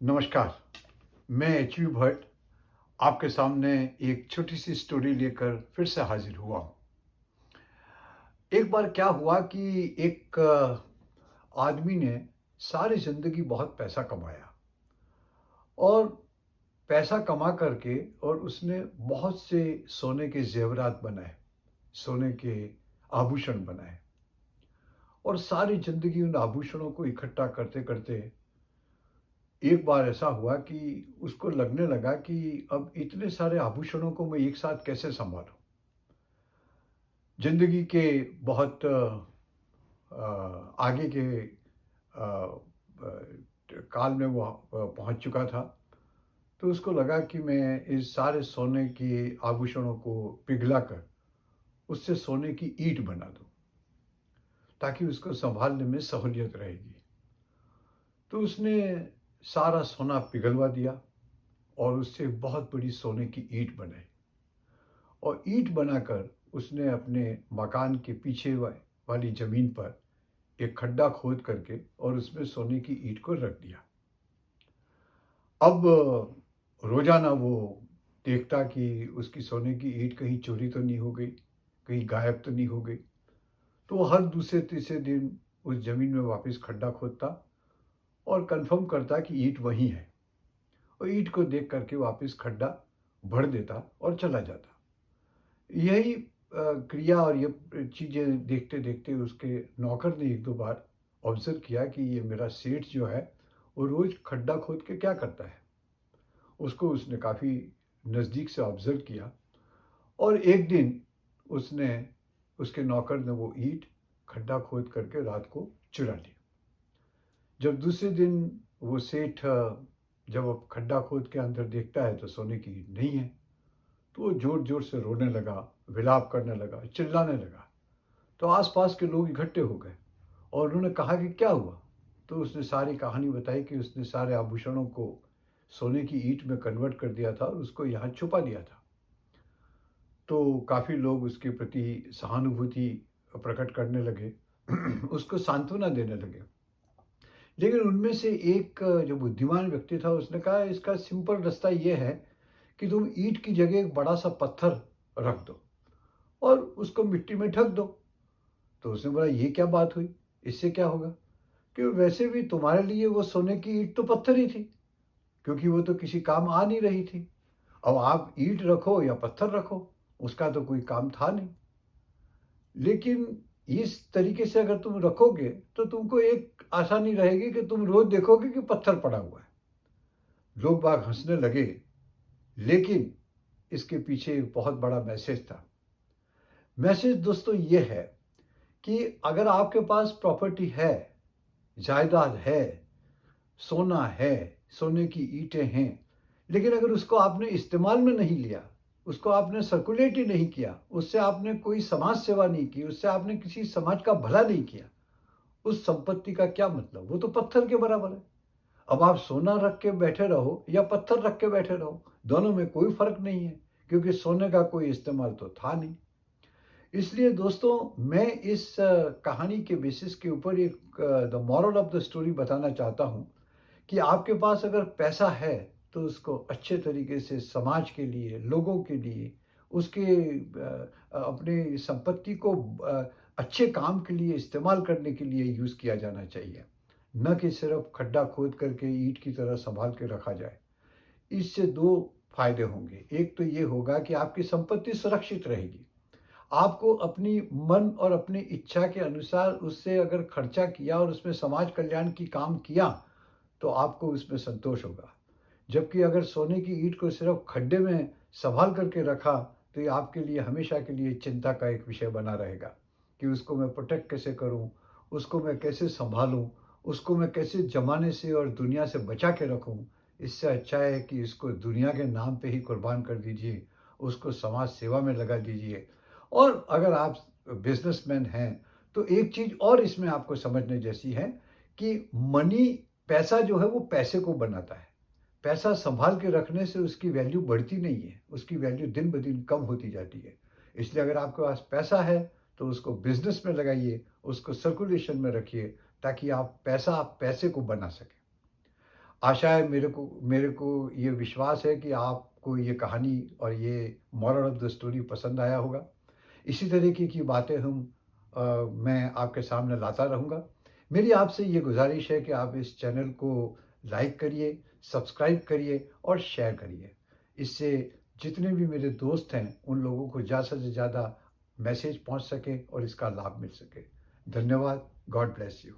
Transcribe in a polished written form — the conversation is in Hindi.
नमस्कार। मैं एच वी भट्ट आपके सामने एक छोटी सी स्टोरी लेकर फिर से हाजिर हुआ हूँ। एक बार क्या हुआ कि एक आदमी ने सारी ज़िंदगी बहुत पैसा कमाया और पैसा कमा करके और उसने बहुत से सोने के ज़ेवरात बनाए, सोने के आभूषण बनाए और सारी ज़िंदगी उन आभूषणों को इकट्ठा करते-करते एक बार ऐसा हुआ कि उसको लगने लगा कि अब इतने सारे आभूषणों को मैं एक साथ कैसे सँभालूँ? ज़िंदगी के बहुत आगे के काल में वो पहुँच चुका था। तो उसको लगा कि मैं इस सारे सोने के आभूषणों को पिघला कर उससे सोने की ईंट बना दूँ, ताकि उसको सँभालने में सहूलियत रहेगी। तो उसने सारा सोना पिघलवा दिया और उससे बहुत बड़ी सोने की ईंट बनाई और ईंट बनाकर उसने अपने मकान के पीछे वाली ज़मीन पर एक खड्डा खोद करके और उसमें सोने की ईंट को रख दिया। अब रोज़ाना वो देखता कि उसकी सोने की ईंट कहीं चोरी तो नहीं हो गई, कहीं गायब तो नहीं हो गई। तो वो हर दूसरे-तीसरे दिन उस ज़मीन में वापस खड्डा खोदता और कन्फर्म करता कि ईंट वहीं है और ईंट को देख कर के वापस खड्डा भर देता और चला जाता। यही क्रिया और ये चीज़ें देखते-देखते उसके नौकर ने 1-2 बार ऑब्ज़र्व किया कि ये मेरा सेठ जो है, वो रोज़ खड्डा खोद के क्या करता है? उसको उसने काफ़ी नज़दीक से ऑब्ज़र्व किया और एक दिन उसने उसके नौकर ने वो ईंट खड्डा खोद करके रात को चुरा ली। जब दूसरे दिन वो सेठ जब अब खड्डा खोद के अंदर देखता है तो सोने की ईंट नहीं है। तो वो ज़ोर-ज़ोर से रोने लगा, विलाप करने लगा, चिल्लाने लगा। तो आस-पास के लोग इकट्ठे हो गए और उन्होंने कहा कि क्या हुआ? तो उसने सारी कहानी बताई कि उसने सारे आभूषणों को सोने की ईंट में कन्वर्ट कर दिया था और उसको यहाँ छुपा दिया था। तो काफ़ी लोग उसके प्रति सहानुभूति प्रकट करने लगे, उसको सांत्वना देने लगे। लेकिन उनमें से एक जो बुद्धिमान व्यक्ति था उसने कहा इसका सिंपल रास्ता ये है कि तुम ईंट की जगह एक बड़ा-सा पत्थर रख दो और उसको मिट्टी में ढक दो। तो उसने बोला ये क्या बात हुई? इससे क्या होगा? कि वैसे भी तुम्हारे लिए वो सोने की ईंट तो पत्थर ही थी, क्योंकि वो तो किसी काम आ नहीं रही थी। अब आप ईंट रखो या पत्थर रखो, उसका तो कोई काम था नहीं। लेकिन इस तरीके से अगर तुम रखोगे, तो तुमको एक आसानी रहेगी कि तुम रोज़ देखोगे कि पत्थर पड़ा हुआ है। लोग बाग हँसने लगे, लेकिन इसके पीछे एक बहुत बड़ा मैसेज था। मैसेज दोस्तों ये है कि अगर आपके पास प्रॉपर्टी है, जायदाद है, सोना है, सोने की ईंटें हैं, लेकिन अगर उसको आपने इस्तेमाल में नहीं लिया, उसको आपने सर्कुलेट ही नहीं किया, उससे आपने कोई समाज सेवा नहीं की, उससे आपने किसी समाज का भला नहीं किया, उस संपत्ति का क्या मतलब? वो तो पत्थर के बराबर है। अब आप सोना रख के बैठे रहो या पत्थर रख के बैठे रहो, दोनों में कोई फ़र्क नहीं है, क्योंकि सोने का कोई इस्तेमाल तो था नहीं। इसलिए दोस्तों मैं इस कहानी के बेसिस के ऊपर एक the moral of the story बताना चाहता हूँ कि आपके पास अगर पैसा है तो उसको अच्छे तरीके से समाज के लिए, लोगों के लिए, उसके अपनी संपत्ति को अच्छे काम के लिए इस्तेमाल करने के लिए यूज़ किया जाना चाहिए। न कि सिर्फ़ खड्डा खोद करके ईंट की तरह सँभाल के रखा जाए। इससे 2 फ़ायदे होंगे। एक तो ये होगा कि आपकी संपत्ति सुरक्षित रहेगी। आपको अपनी मन और अपनी इच्छा के अनुसार उससे अगर खर्चा किया और उसमें समाज कल्याण की काम किया, तो आपको उसमें संतोष होगा। जबकि अगर सोने की ईंट को सिर्फ़ खड्डे में सँभाल करके रखा, तो ये आपके लिए हमेशा के लिए चिंता का एक विषय बना रहेगा कि उसको मैं प्रोटेक्ट कैसे करूँ, उसको मैं कैसे सँभालूँ, उसको मैं कैसे ज़माने से और दुनिया से बचा के रखूँ। इससे अच्छा है कि इसको दुनिया के नाम पे ही कुर्बान कर दीजिए, उसको समाज सेवा में लगा दीजिए। और अगर आप बिज़नेसमैन हैं, तो एक चीज़ और इसमें आपको समझने जैसी है कि मनी पैसा जो है वो पैसे को बनाता है। पैसा सँभाल के रखने से उसकी वैल्यू बढ़ती नहीं है, उसकी वैल्यू दिन-ब-दिन कम होती जाती है। इसलिए अगर आपके पास पैसा है, तो उसको बिज़नेस में लगाइए, उसको सर्कुलेशन में रखिए, ताकि आप पैसे को बना सकें। आशा है मेरे को ये विश्वास है कि आपको ये कहानी और ये मोरल ऑफ द स्टोरी पसंद आया होगा। इसी तरीके की बातें मैं आपके सामने लाता रहूँगा। मेरी आपसे ये गुज़ारिश है कि आप इस चैनल को लाइक करिए, सब्सक्राइब करिए और शेयर करिए। इससे जितने भी मेरे दोस्त हैं, उन लोगों को ज़्यादा से ज़्यादा मैसेज पहुँच सके और इसका लाभ मिल सके। धन्यवाद। God bless you.